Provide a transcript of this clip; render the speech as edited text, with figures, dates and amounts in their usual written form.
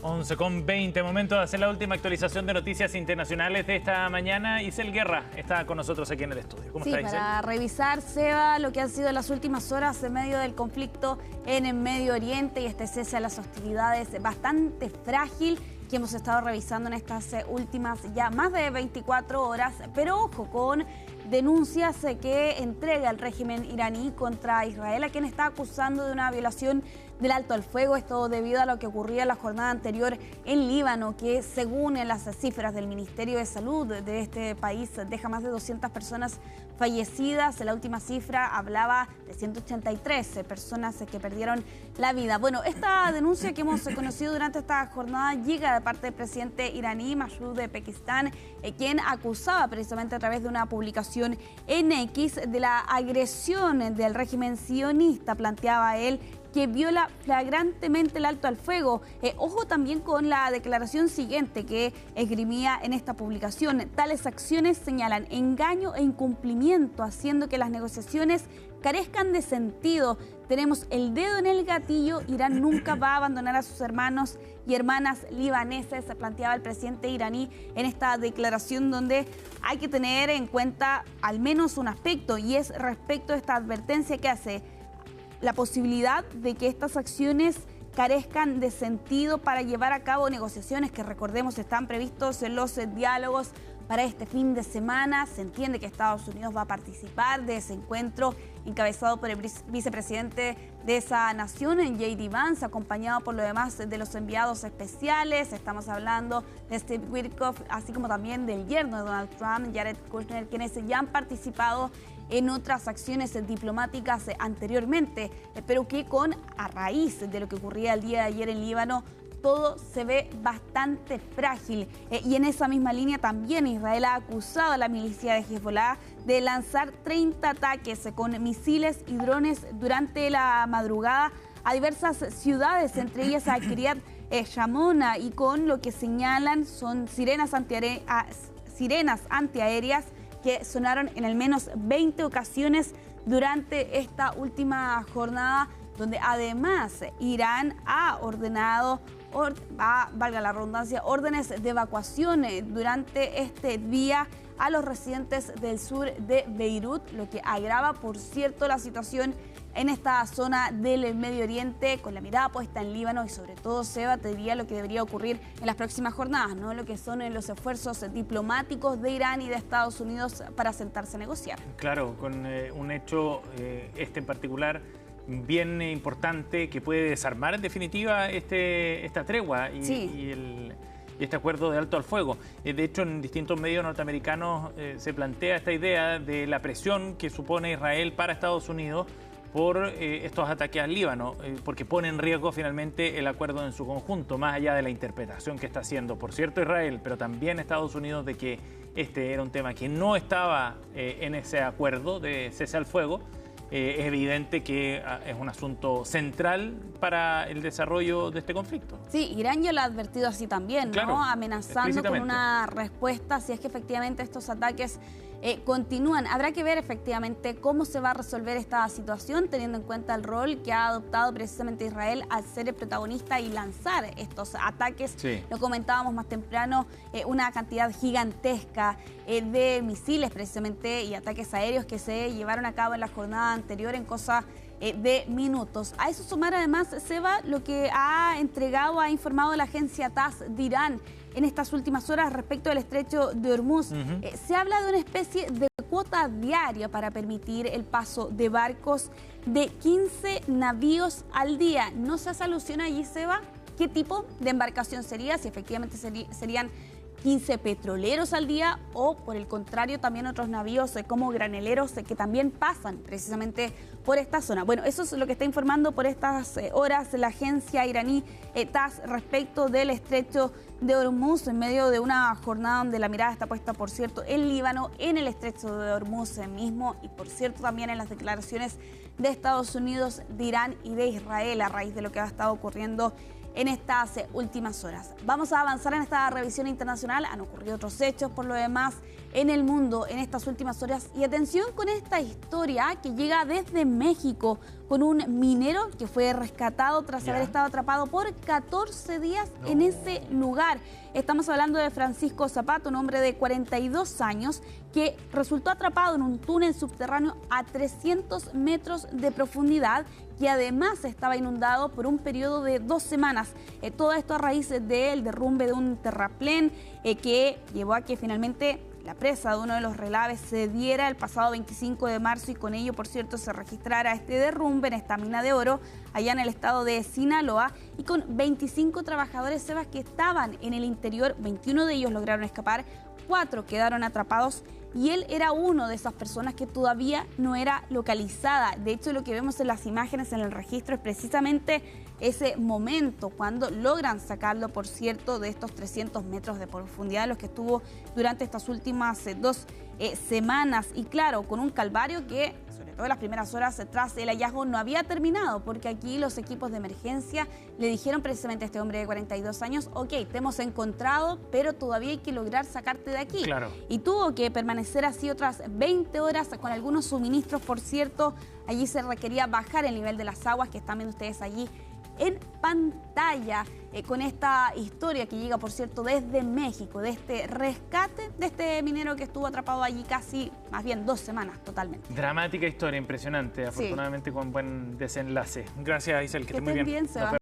11:20, momento de hacer la última actualización de noticias internacionales de esta mañana. Isel Guerra está con nosotros aquí en el estudio. ¿Cómo está, Isel? Para revisar, Seba, lo que han sido las últimas horas en medio del conflicto en el Medio Oriente y este cese a las hostilidades bastante frágil que hemos estado revisando en estas últimas ya más de 24 horas. Pero ojo con denuncias que entrega el régimen iraní contra Israel, a quien está acusando de una violación del alto al fuego. Esto debido a lo que ocurría la jornada anterior en Líbano, que según las cifras del Ministerio de Salud de este país deja más de 200 personas fallecidas. La última cifra hablaba de 183 personas que perdieron la vida. Bueno, esta denuncia que hemos conocido durante esta jornada llega de parte del presidente iraní Masoud Pezeshkian, quien acusaba precisamente a través de una publicación en X de la agresión del régimen sionista. Planteaba él que viola flagrantemente el alto al fuego. Ojo también con la declaración siguiente que esgrimía en esta publicación. Tales acciones señalan engaño e incumplimiento, haciendo que las negociaciones carezcan de sentido. Tenemos el dedo en el gatillo. Irán nunca va a abandonar a sus hermanos y hermanas libaneses, planteaba el presidente iraní en esta declaración, donde hay que tener en cuenta al menos un aspecto, y es respecto a esta advertencia que hace la posibilidad de que estas acciones carezcan de sentido para llevar a cabo negociaciones que, recordemos, están previstos en los diálogos para este fin de semana. Se entiende que Estados Unidos va a participar de ese encuentro encabezado por el vicepresidente de esa nación, J.D. Vance, acompañado por lo demás de los enviados especiales. Estamos hablando de Steve Witkoff, así como también del yerno de Donald Trump, Jared Kushner, quienes ya han participado en otras acciones diplomáticas anteriormente, pero que a raíz de lo que ocurría el día de ayer en Líbano, todo se ve bastante frágil. Y en esa misma línea también Israel ha acusado a la milicia de Hezbollah de lanzar 30 ataques con misiles y drones durante la madrugada a diversas ciudades, entre ellas a Kiryat Shmona, y con lo que señalan son sirenas antiaéreas que sonaron en al menos 20 ocasiones durante esta última jornada, donde además Irán ha ordenado, valga la redundancia, órdenes de evacuación durante este día a los residentes del sur de Beirut, lo que agrava, por cierto, la situación en esta zona del Medio Oriente, con la mirada puesta en Líbano y sobre todo, Seba, te diría lo que debería ocurrir en las próximas jornadas, ¿no? Lo que son los esfuerzos diplomáticos de Irán y de Estados Unidos para sentarse a negociar. Claro, con un hecho, este en particular, bien importante, que puede desarmar en definitiva esta tregua y este acuerdo de alto al fuego. De hecho, en distintos medios norteamericanos se plantea esta idea de la presión que supone Israel para Estados Unidos por estos ataques al Líbano, porque pone en riesgo finalmente el acuerdo en su conjunto, más allá de la interpretación que está haciendo, por cierto, Israel, pero también Estados Unidos, de que este era un tema que no estaba en ese acuerdo de cese al fuego. Es evidente que es un asunto central para el desarrollo de este conflicto. Sí, Irán ya lo ha advertido así también, claro, ¿no? Amenazando con una respuesta si es que efectivamente estos ataques continúan. Habrá que ver efectivamente cómo se va a resolver esta situación, teniendo en cuenta el rol que ha adoptado precisamente Israel al ser el protagonista y lanzar estos ataques. Sí. Lo comentábamos más temprano, una cantidad gigantesca de misiles precisamente y ataques aéreos que se llevaron a cabo en la jornada anterior en cosa de minutos. A eso sumar además, Seba, lo que ha informado la agencia TASS de Irán en estas últimas horas respecto del estrecho de Hormuz. Se habla de una especie de cuota diaria para permitir el paso de barcos de 15 navíos al día. ¿No se hace alusión allí, Seba? ¿Qué tipo de embarcación sería? Si efectivamente serían 15 petroleros al día o, por el contrario, también otros navíos como graneleros que también pasan precisamente por esta zona. Bueno, eso es lo que está informando por estas horas la agencia iraní TASS respecto del estrecho de Hormuz, en medio de una jornada donde la mirada está puesta, por cierto, en Líbano, en el estrecho de Hormuz mismo, y por cierto también en las declaraciones de Estados Unidos, de Irán y de Israel a raíz de lo que ha estado ocurriendo en estas últimas horas. Vamos a avanzar en esta revisión internacional. Han ocurrido otros hechos, por lo demás, en el mundo en estas últimas horas. Y atención con esta historia que llega desde México, con un minero que fue rescatado tras haber estado atrapado por 14 días en ese lugar. Estamos hablando de Francisco Zapata, un hombre de 42 años que resultó atrapado en un túnel subterráneo a 300 metros de profundidad, que además estaba inundado por un periodo de 2 semanas. Todo esto a raíz del derrumbe de un terraplén que llevó a que finalmente la presa de uno de los relaves se diera el pasado 25 de marzo y con ello, por cierto, se registrara este derrumbe en esta mina de oro allá en el estado de Sinaloa, y con 25 trabajadores, Sebas, que estaban en el interior. 21 de ellos lograron escapar, 4 quedaron atrapados y él era uno de esas personas que todavía no era localizada. De hecho, lo que vemos en las imágenes, en el registro, es precisamente ese momento cuando logran sacarlo, por cierto, de estos 300 metros de profundidad, los que estuvo durante estas últimas 2 semanas. Y claro, con un calvario que, sobre todo en las primeras horas tras el hallazgo, no había terminado, porque aquí los equipos de emergencia le dijeron precisamente a este hombre de 42 años, ok, te hemos encontrado, pero todavía hay que lograr sacarte de aquí. Claro. Y tuvo que permanecer así otras 20 horas con algunos suministros, por cierto. Allí se requería bajar el nivel de las aguas, que están viendo ustedes allí en pantalla, con esta historia que llega, por cierto, desde México, de este rescate de este minero que estuvo atrapado allí casi, más bien 2 semanas totalmente. Dramática historia, impresionante, afortunadamente con buen desenlace. Gracias, Isel, que esté muy bien.